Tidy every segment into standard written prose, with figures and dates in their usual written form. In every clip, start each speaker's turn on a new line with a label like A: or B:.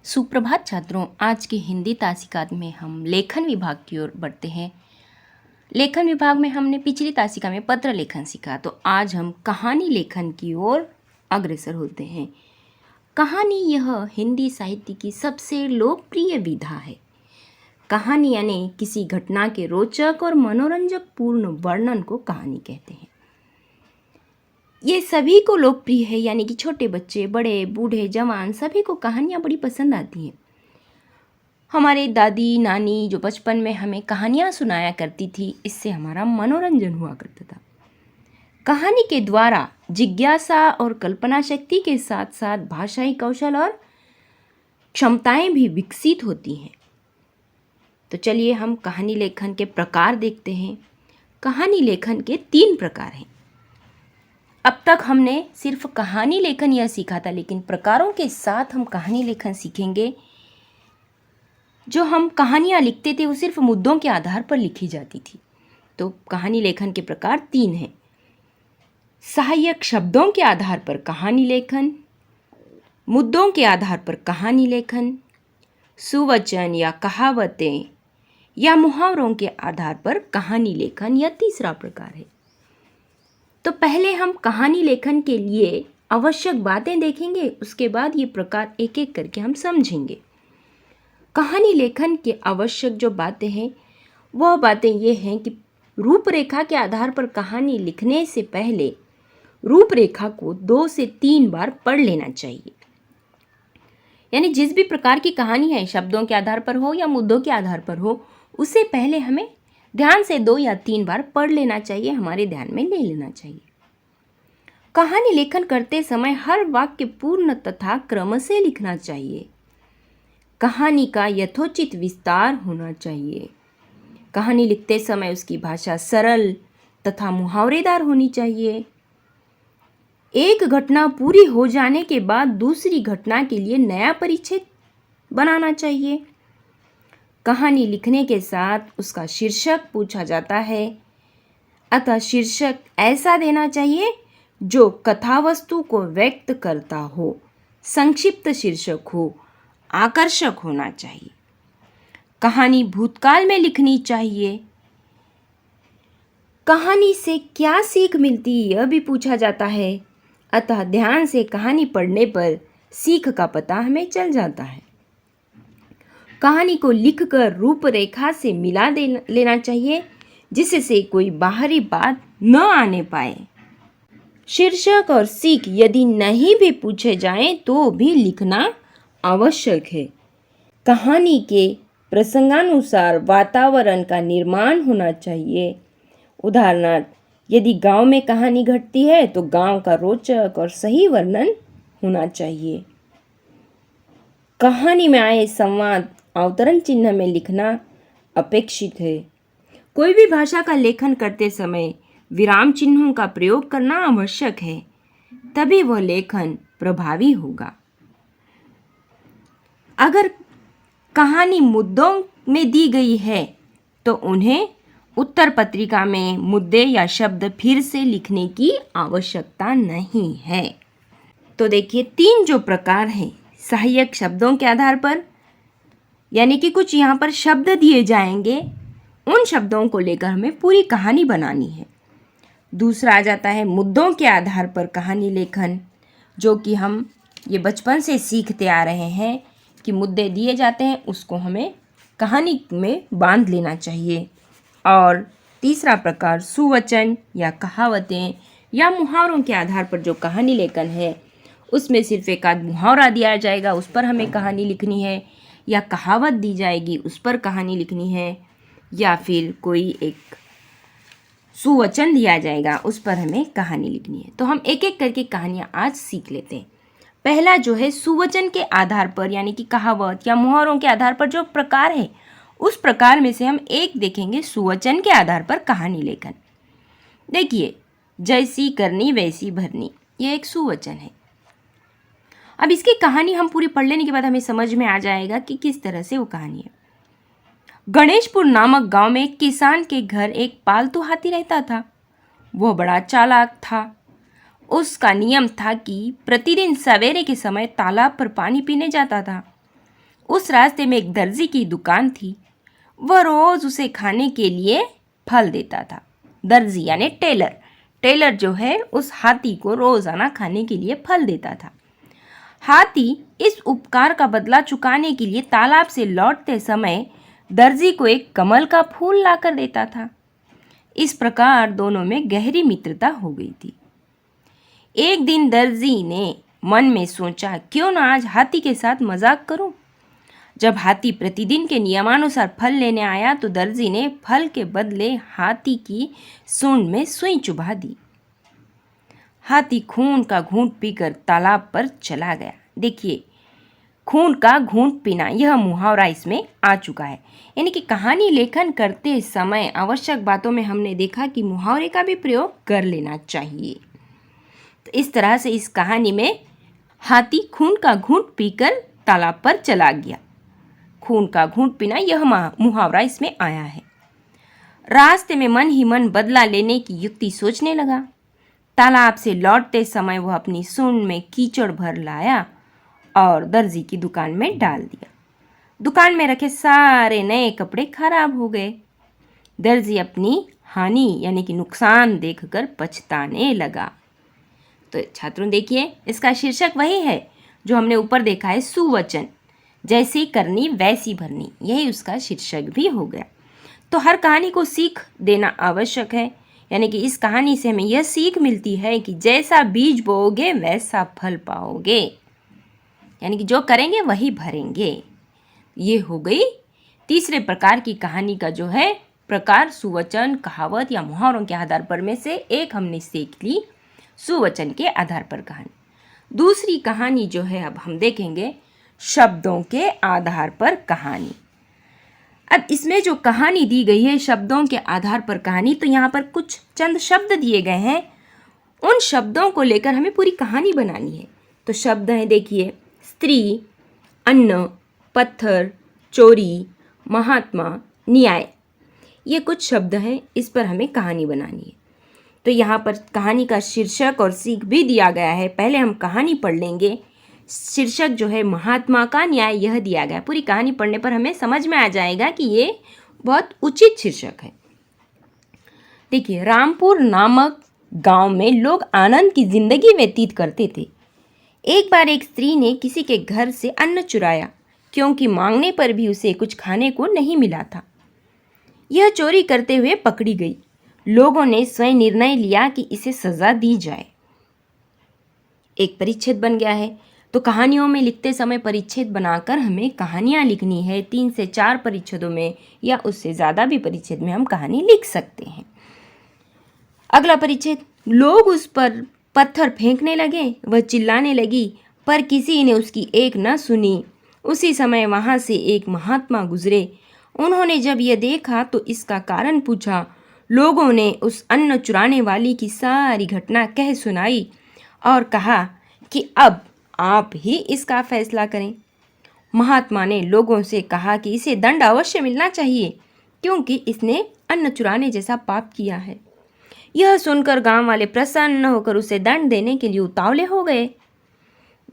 A: सुप्रभात छात्रों, आज की हिंदी तासिका में हम लेखन विभाग की ओर बढ़ते हैं। लेखन विभाग में हमने पिछली तासिका में पत्र लेखन सीखा, तो आज हम कहानी लेखन की ओर अग्रसर होते हैं। कहानी यह हिंदी साहित्य की सबसे लोकप्रिय विधा है। कहानी यानी किसी घटना के रोचक और मनोरंजक पूर्ण वर्णन को कहानी कहते हैं। ये सभी को लोकप्रिय है, यानी कि छोटे बच्चे, बड़े, बूढ़े, जवान सभी को कहानियाँ बड़ी पसंद आती हैं। हमारे दादी नानी जो बचपन में हमें कहानियाँ सुनाया करती थी, इससे हमारा मनोरंजन हुआ करता था। कहानी के द्वारा जिज्ञासा और कल्पना शक्ति के साथ साथ भाषाई कौशल और क्षमताएं भी विकसित होती हैं। तो चलिए हम कहानी लेखन के प्रकार देखते हैं। कहानी लेखन के 3 प्रकार हैं। अब तक हमने सिर्फ कहानी लेखन यह सीखा था, लेकिन प्रकारों के साथ हम कहानी लेखन सीखेंगे। जो हम कहानियाँ लिखते थे वो सिर्फ मुद्दों के आधार पर लिखी जाती थी। तो कहानी लेखन के प्रकार 3 हैं। सहायक शब्दों के आधार पर कहानी लेखन, मुद्दों के आधार पर कहानी लेखन, सुवचन या कहावतें या मुहावरों के आधार पर कहानी लेखन यह तीसरा प्रकार है। तो पहले हम कहानी लेखन के लिए आवश्यक बातें देखेंगे, उसके बाद ये प्रकार एक एक करके हम समझेंगे। कहानी लेखन के आवश्यक जो बातें हैं वह बातें ये हैं कि रूपरेखा के आधार पर कहानी लिखने से पहले रूपरेखा को 2 से 3 बार पढ़ लेना चाहिए। यानी जिस भी प्रकार की कहानी है, शब्दों के आधार पर हो या मुद्दों के आधार पर हो, उससे पहले हमें ध्यान से 2 या 3 बार पढ़ लेना चाहिए, हमारे ध्यान में ले लेना चाहिए। कहानी लेखन करते समय हर वाक्य पूर्ण तथा क्रम से लिखना चाहिए। कहानी का यथोचित विस्तार होना चाहिए। कहानी लिखते समय उसकी भाषा सरल तथा मुहावरेदार होनी चाहिए। एक घटना पूरी हो जाने के बाद दूसरी घटना के लिए नया परिच्छेद बनाना चाहिए। कहानी लिखने के साथ उसका शीर्षक पूछा जाता है, अतः शीर्षक ऐसा देना चाहिए जो कथावस्तु को व्यक्त करता हो, संक्षिप्त शीर्षक हो, आकर्षक होना चाहिए। कहानी भूतकाल में लिखनी चाहिए। कहानी से क्या सीख मिलती यह भी पूछा जाता है, अतः ध्यान से कहानी पढ़ने पर सीख का पता हमें चल जाता है। कहानी को लिखकर रूपरेखा से मिला लेना चाहिए, जिससे कोई बाहरी बात न आने पाए। शीर्षक और सीख यदि नहीं भी पूछे जाएं तो भी लिखना आवश्यक है। कहानी के प्रसंगानुसार वातावरण का निर्माण होना चाहिए। उदाहरणार्थ, यदि गांव में कहानी घटती है तो गांव का रोचक और सही वर्णन होना चाहिए। कहानी में आए संवाद अवतरण चिन्ह में लिखना अपेक्षित है। कोई भी भाषा का लेखन करते समय विराम चिन्हों का प्रयोग करना आवश्यक है, तभी वह लेखन प्रभावी होगा। अगर कहानी मुद्दों में दी गई है तो उन्हें उत्तर पत्रिका में मुद्दे या शब्द फिर से लिखने की आवश्यकता नहीं है। तो देखिए 3 जो प्रकार हैं, सहायक शब्दों के आधार पर, यानी कि कुछ यहाँ पर शब्द दिए जाएंगे, उन शब्दों को लेकर हमें पूरी कहानी बनानी है। दूसरा आ जाता है मुद्दों के आधार पर कहानी लेखन, जो कि हम ये बचपन से सीखते आ रहे हैं कि मुद्दे दिए जाते हैं, उसको हमें कहानी में बांध लेना चाहिए। और तीसरा प्रकार सुवचन या कहावतें या मुहावरों के आधार पर जो कहानी लेखन है, उसमें सिर्फ एक आध मुहावरा दिया जाएगा, उस पर हमें कहानी लिखनी है, या कहावत दी जाएगी, उस पर कहानी लिखनी है, या फिर कोई एक सुवचन दिया जाएगा, उस पर हमें कहानी लिखनी है। तो हम एक एक करके कहानियाँ आज सीख लेते हैं। पहला जो है सुवचन के आधार पर, यानी कि कहावत या मुहावरों के आधार पर जो प्रकार है, उस प्रकार में से हम एक देखेंगे सुवचन के आधार पर कहानी लेखन। देखिए, जैसी करनी वैसी भरनी, ये एक सुवचन है। अब इसकी कहानी हम पूरी पढ़ लेने के बाद हमें समझ में आ जाएगा कि किस तरह से वो कहानी है। गणेशपुर नामक गांव में एक किसान के घर एक पालतू हाथी रहता था। वह बड़ा चालाक था। उसका नियम था कि प्रतिदिन सवेरे के समय तालाब पर पानी पीने जाता था। उस रास्ते में एक दर्जी की दुकान थी। वह रोज़ उसे खाने के लिए फल देता था। दर्जी यानी टेलर, टेलर जो है उस हाथी को रोज़ाना खाने के लिए फल देता था। हाथी इस उपकार का बदला चुकाने के लिए तालाब से लौटते समय दर्जी को एक कमल का फूल लाकर देता था। इस प्रकार दोनों में गहरी मित्रता हो गई थी। एक दिन दर्जी ने मन में सोचा, क्यों ना आज हाथी के साथ मजाक करूं। जब हाथी प्रतिदिन के नियमानुसार फल लेने आया तो दर्जी ने फल के बदले हाथी की सूंड में सुई चुभा दी। हाथी खून का घूंट पीकर तालाब पर चला गया। देखिए, खून का घूंट पीना, यह मुहावरा इसमें आ चुका है। यानी कि कहानी लेखन करते समय आवश्यक बातों में हमने देखा कि मुहावरे का भी प्रयोग कर लेना चाहिए। तो इस तरह से इस कहानी में हाथी खून का घूंट पीकर तालाब पर चला गया। खून का घूंट पीना, यह मुहावरा इसमें आया है। रास्ते में मन ही मन बदला लेने की युक्ति सोचने लगा। तालाब से लौटते समय वह अपनी सूंड में कीचड़ भर लाया और दर्जी की दुकान में डाल दिया। दुकान में रखे सारे नए कपड़े खराब हो गए। दर्जी अपनी हानि यानी कि नुकसान देखकर पछताने लगा। तो छात्रों देखिए, इसका शीर्षक वही है जो हमने ऊपर देखा है, सुवचन, जैसी करनी वैसी भरनी, यही उसका शीर्षक भी हो गया। तो हर कहानी को सीख देना आवश्यक है। यानी कि इस कहानी से हमें यह सीख मिलती है कि जैसा बीज बोओगे वैसा फल पाओगे। यानी कि जो करेंगे वही भरेंगे। ये हो गई तीसरे प्रकार की कहानी का जो है प्रकार, सुवचन, कहावत या मुहावरों के आधार पर में से एक हमने सीख ली, सुवचन के आधार पर कहानी। दूसरी कहानी जो है अब हम देखेंगे, शब्दों के आधार पर कहानी। अब इसमें जो कहानी दी गई है शब्दों के आधार पर कहानी, तो यहाँ पर कुछ चंद शब्द दिए गए हैं। उन शब्दों को लेकर हमें पूरी कहानी बनानी है। तो शब्द हैं, देखिए, स्त्री, अन्न, पत्थर, चोरी, महात्मा, न्याय। ये कुछ शब्द हैं, इस पर हमें कहानी बनानी है। तो यहाँ पर कहानी का शीर्षक और सीख भी दिया गया है। पहले हम कहानी पढ़ लेंगे। शीर्षक जो है महात्मा का न्याय, यह दिया गया। पूरी कहानी पढ़ने पर हमें समझ में आ जाएगा कि ये बहुत उचित शीर्षक है। देखिए, रामपुर नामक गांव में लोग आनंद की जिंदगी व्यतीत करते थे। एक बार एक स्त्री ने किसी के घर से अन्न चुराया, क्योंकि मांगने पर भी उसे कुछ खाने को नहीं मिला था। यह चोरी करते हुए पकड़ी गई। लोगों ने स्वयं निर्णय लिया कि इसे सजा दी जाए। एक परिच्छेद बन गया है। तो कहानियों में लिखते समय परिच्छेद बनाकर हमें कहानियाँ लिखनी है। 3 से 4 परिच्छेदों में या उससे ज़्यादा भी परिच्छेद में हम कहानी लिख सकते हैं। अगला परिच्छेद, लोग उस पर पत्थर फेंकने लगे। वह चिल्लाने लगी, पर किसी ने उसकी एक न सुनी। उसी समय वहाँ से एक महात्मा गुजरे। उन्होंने जब यह देखा तो इसका कारण पूछा। लोगों ने उस अन्न चुराने वाली की सारी घटना कह सुनाई और कहा कि अब आप ही इसका फैसला करें। महात्मा ने लोगों से कहा कि इसे दंड अवश्य मिलना चाहिए, क्योंकि इसने अन्न चुराने जैसा पाप किया है। यह सुनकर गांव वाले प्रसन्न होकर उसे दंड देने के लिए उतावले हो गए।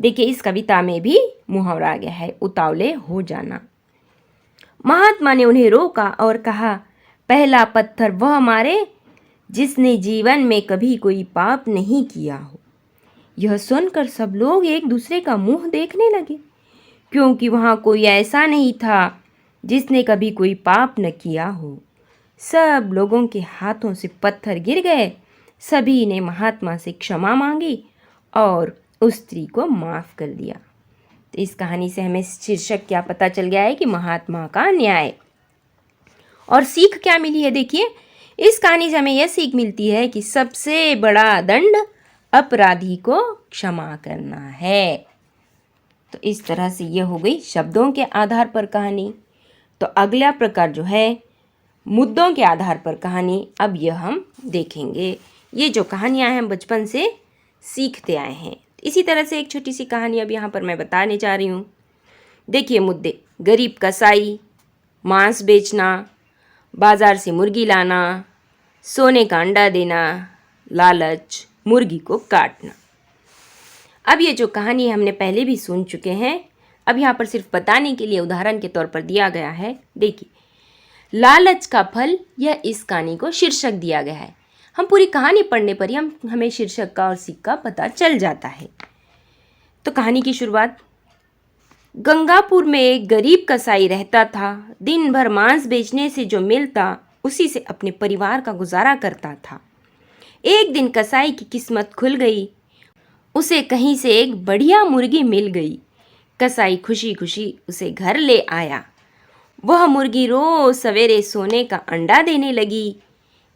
A: देखिए, इस कविता में भी मुहावरा आ गया है, उतावले हो जाना। महात्मा ने उन्हें रोका और कहा, पहला पत्थर वह मारे जिसने जीवन में कभी कोई पाप नहीं किया हो। यह सुनकर सब लोग एक दूसरे का मुंह देखने लगे, क्योंकि वहाँ कोई ऐसा नहीं था जिसने कभी कोई पाप न किया हो। सब लोगों के हाथों से पत्थर गिर गए। सभी ने महात्मा से क्षमा मांगी और उस स्त्री को माफ़ कर दिया। तो इस कहानी से हमें शीर्षक क्या पता चल गया है कि महात्मा का न्याय। और सीख क्या मिली है, देखिए, इस कहानी से हमें यह सीख मिलती है कि सबसे बड़ा दंड अपराधी को क्षमा करना है। तो इस तरह से यह हो गई शब्दों के आधार पर कहानी। तो अगला प्रकार जो है मुद्दों के आधार पर कहानी, अब यह हम देखेंगे। ये जो कहानियाँ हैं हम बचपन से सीखते आए हैं। इसी तरह से एक छोटी सी कहानी अब यहाँ पर मैं बताने जा रही हूँ। देखिए मुद्दे, गरीब कसाई, मांस बेचना, बाज़ार से मुर्गी लाना, सोने का अंडा देना, लालच, मुर्गी को काटना। अब ये जो कहानी हमने पहले भी सुन चुके हैं। अब यहाँ पर सिर्फ बताने के लिए उदाहरण के तौर पर दिया गया है। देखिए, लालच का फल, यह इस कहानी को शीर्षक दिया गया है। हम पूरी कहानी पढ़ने पर ही हमें शीर्षक का और सीख का पता चल जाता है। तो कहानी की शुरुआत। गंगापुर में एक गरीब कसाई रहता था। दिन भर मांस बेचने से जो मिलता उसी से अपने परिवार का गुजारा करता था। एक दिन कसाई की किस्मत खुल गई। उसे कहीं से एक बढ़िया मुर्गी मिल गई। कसाई खुशी खुशी उसे घर ले आया। वह मुर्गी रोज सवेरे सोने का अंडा देने लगी।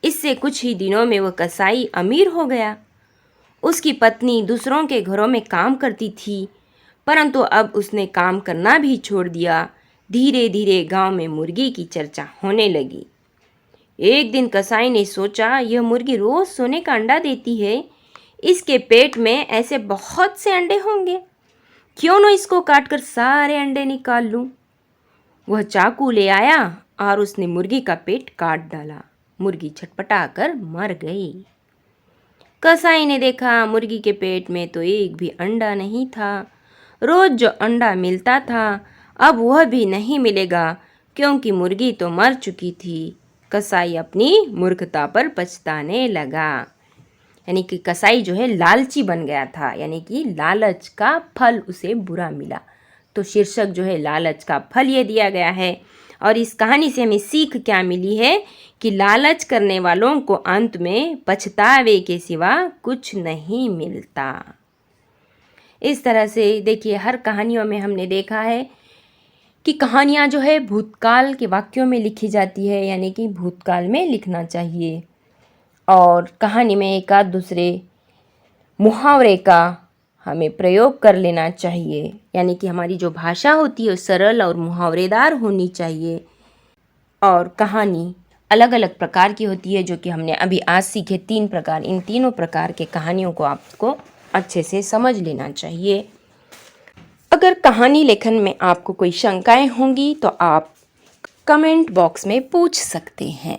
A: इससे कुछ ही दिनों में वह कसाई अमीर हो गया। उसकी पत्नी दूसरों के घरों में काम करती थी, परंतु अब उसने काम करना भी छोड़ दिया। धीरे धीरे गांव में मुर्गी की चर्चा होने लगी। एक दिन कसाई ने सोचा, यह मुर्गी रोज सोने का अंडा देती है, इसके पेट में ऐसे बहुत से अंडे होंगे, क्यों न इसको काटकर सारे अंडे निकाल लूं। वह चाकू ले आया और उसने मुर्गी का पेट काट डाला। मुर्गी छटपटाकर मर गई। कसाई ने देखा, मुर्गी के पेट में तो एक भी अंडा नहीं था। रोज जो अंडा मिलता था अब वह भी नहीं मिलेगा, क्योंकि मुर्गी तो मर चुकी थी। कसाई अपनी मूर्खता पर पछताने लगा। यानी कि कसाई जो है लालची बन गया था, यानी कि लालच का फल उसे बुरा मिला। तो शीर्षक जो है लालच का फल ये दिया गया है। और इस कहानी से हमें सीख क्या मिली है कि लालच करने वालों को अंत में पछतावे के सिवा कुछ नहीं मिलता। इस तरह से देखिए, हर कहानियों में हमने देखा है कि कहानियाँ जो है भूतकाल के वाक्यों में लिखी जाती है, यानी कि भूतकाल में लिखना चाहिए। और कहानी में एक आध दूसरे मुहावरे का हमें प्रयोग कर लेना चाहिए, यानी कि हमारी जो भाषा होती है सरल और मुहावरेदार होनी चाहिए। और कहानी अलग अलग प्रकार की होती है, जो कि हमने अभी आज सीखे 3 प्रकार। इन तीनों प्रकार के कहानियों को आपको अच्छे से समझ लेना चाहिए। अगर कहानी लेखन में आपको कोई शंकाएं होंगी तो आप कमेंट बॉक्स में पूछ सकते हैं।